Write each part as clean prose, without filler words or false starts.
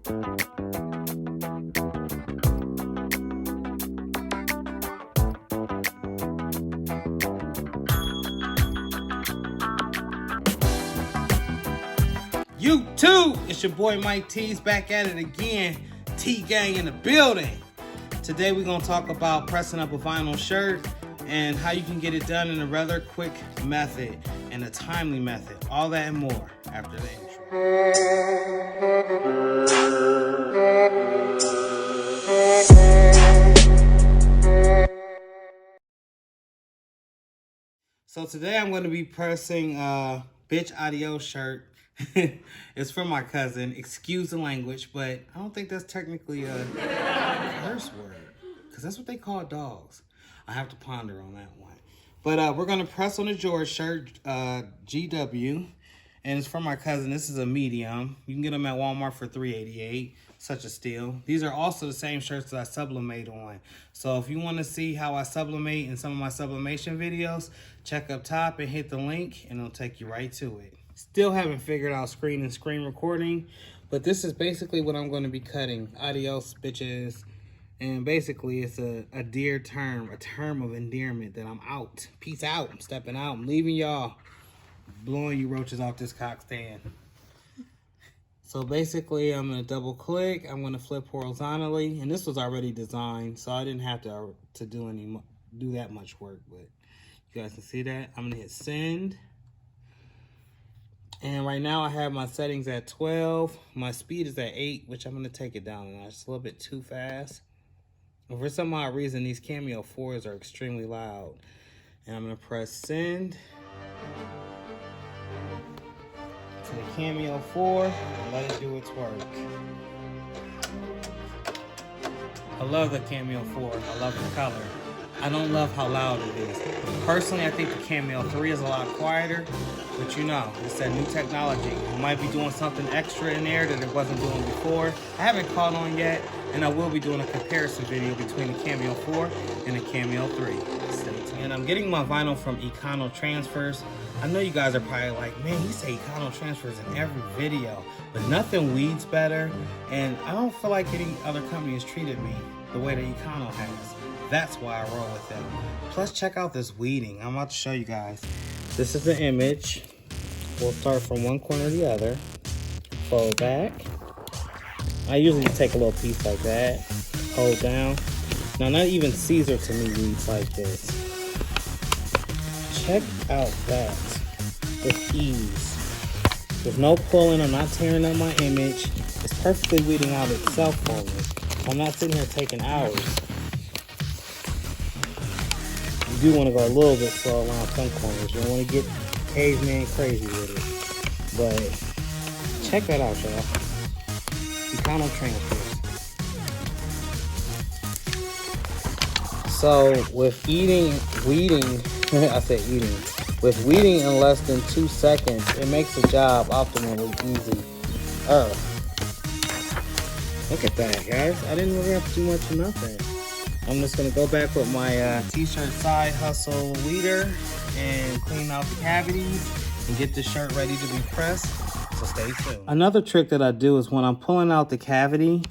YouTube, it's your boy Mike T's back at it again. T-Gang in the building. Today we're going to talk about pressing up a vinyl shirt and how you can get it done in a rather quick method and a timely method. All that and more after the intro. So today I'm going to be pressing a Bitch Adios shirt. It's from my cousin. Excuse the language, but I don't think that's technically a curse word, because that's what they call dogs. I have to ponder on that one. But we're going to press on the George shirt, GW, and it's from my cousin. This is a medium. You can get them at Walmart for $3.88. Such a steal. These are also the same shirts that I sublimate on. So if you want to see how I sublimate in some of my sublimation videos, check up top and hit the link and it'll take you right to it. Still haven't figured out screen and screen recording, but this is basically what I'm going to be cutting. Adios, bitches. And basically it's a dear term, a term of endearment that I'm out. Peace out. I'm stepping out. I'm leaving y'all. Blowing you roaches off this cock stand. So basically, I'm going to double click. I'm going to flip horizontally, and this was already designed, so I didn't have to do that much work. But you guys can see that. I'm going to hit send, and right now I have my settings at 12. My speed is at 8, which I'm going to take it down a notch. It's a little bit too fast. And for some odd reason, these Cameo 4s are extremely loud. And I'm going to press send to the Cameo 4 and let it do its work. I love the Cameo 4. I love the color. I don't love how loud it is. Personally, I think the Cameo 3 is a lot quieter, but you know, it's that new technology. It might be doing something extra in there that it wasn't doing before. I haven't caught on yet, and I will be doing a comparison video between the Cameo 4 and the Cameo 3. Stay tuned. And I'm getting my vinyl from Econotransfers. I know you guys are probably like, man, he say Econotransfers in every video, but nothing weeds better, and I don't feel like any other company has treated me the way that Econo has. That's why I roll with them. Plus, check out this weeding. I'm about to show you guys. This is the image. We'll start from one corner to the other. Fold back. I usually just take a little piece like that. Hold down. Now, not even Caesar to me weeds like this. Check out that with ease. There's no pulling. I'm not tearing up my image. It's perfectly weeding out itself for me. I'm not sitting here taking hours. You do want to go a little bit slow around some corners. You don't want to get caveman crazy with it. But check that out, y'all. Econotransfers. So with weeding, I said eating. With weeding in less than 2 seconds, it makes the job optimally easy. Look at that, guys. I didn't really have to do much of nothing. I'm just gonna go back with my t-shirt side hustle weeder and clean out the cavities and get the shirt ready to be pressed. So stay tuned. Another trick that I do is when I'm pulling out the cavity,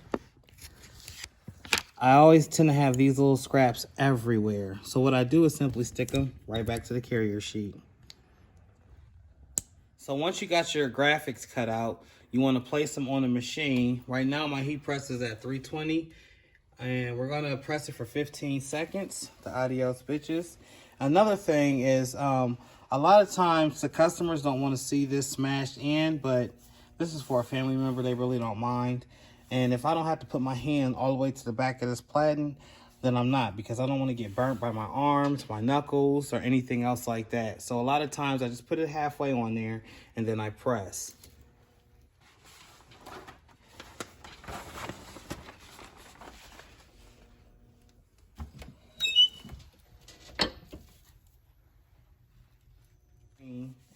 I always tend to have these little scraps everywhere. So what I do is simply stick them right back to the carrier sheet. So once you got your graphics cut out, you want to place them on the machine. Right now my heat press is at 320 and we're going to press it for 15 seconds. The adios bitches. Another thing is a lot of times the customers don't want to see this smashed in, but this is for a family member. They really don't mind. And if I don't have to put my hand all the way to the back of this platen, then I'm not, because I don't want to get burnt by my arms, my knuckles, or anything else like that. So a lot of times I just put it halfway on there and then I press.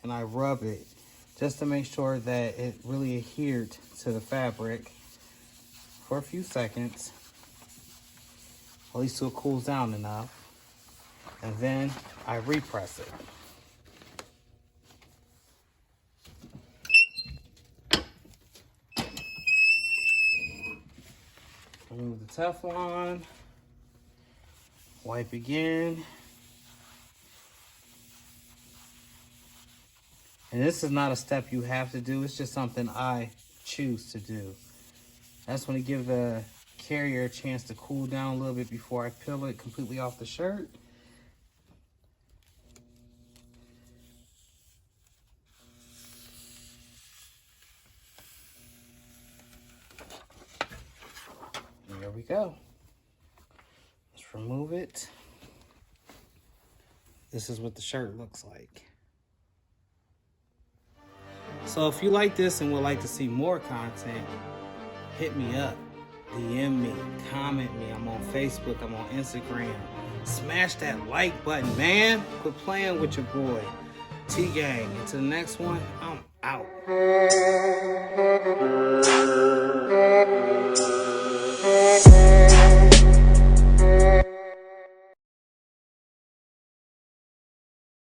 And I rub it just to make sure that it really adhered to the fabric for a few seconds, at least till it cools down enough, and then I repress it. Remove the Teflon. Wipe again. And this is not a step you have to do. It's just something I choose to do. I just want to give the carrier a chance to cool down a little bit before I peel it completely off the shirt. There we go. Let's remove it. This is what the shirt looks like. So if you like this and would like to see more content, hit me up, DM me, comment me. I'm on Facebook, I'm on Instagram. Smash that like button, man. Quit playing with your boy. T-Gang. Until the next one, I'm out.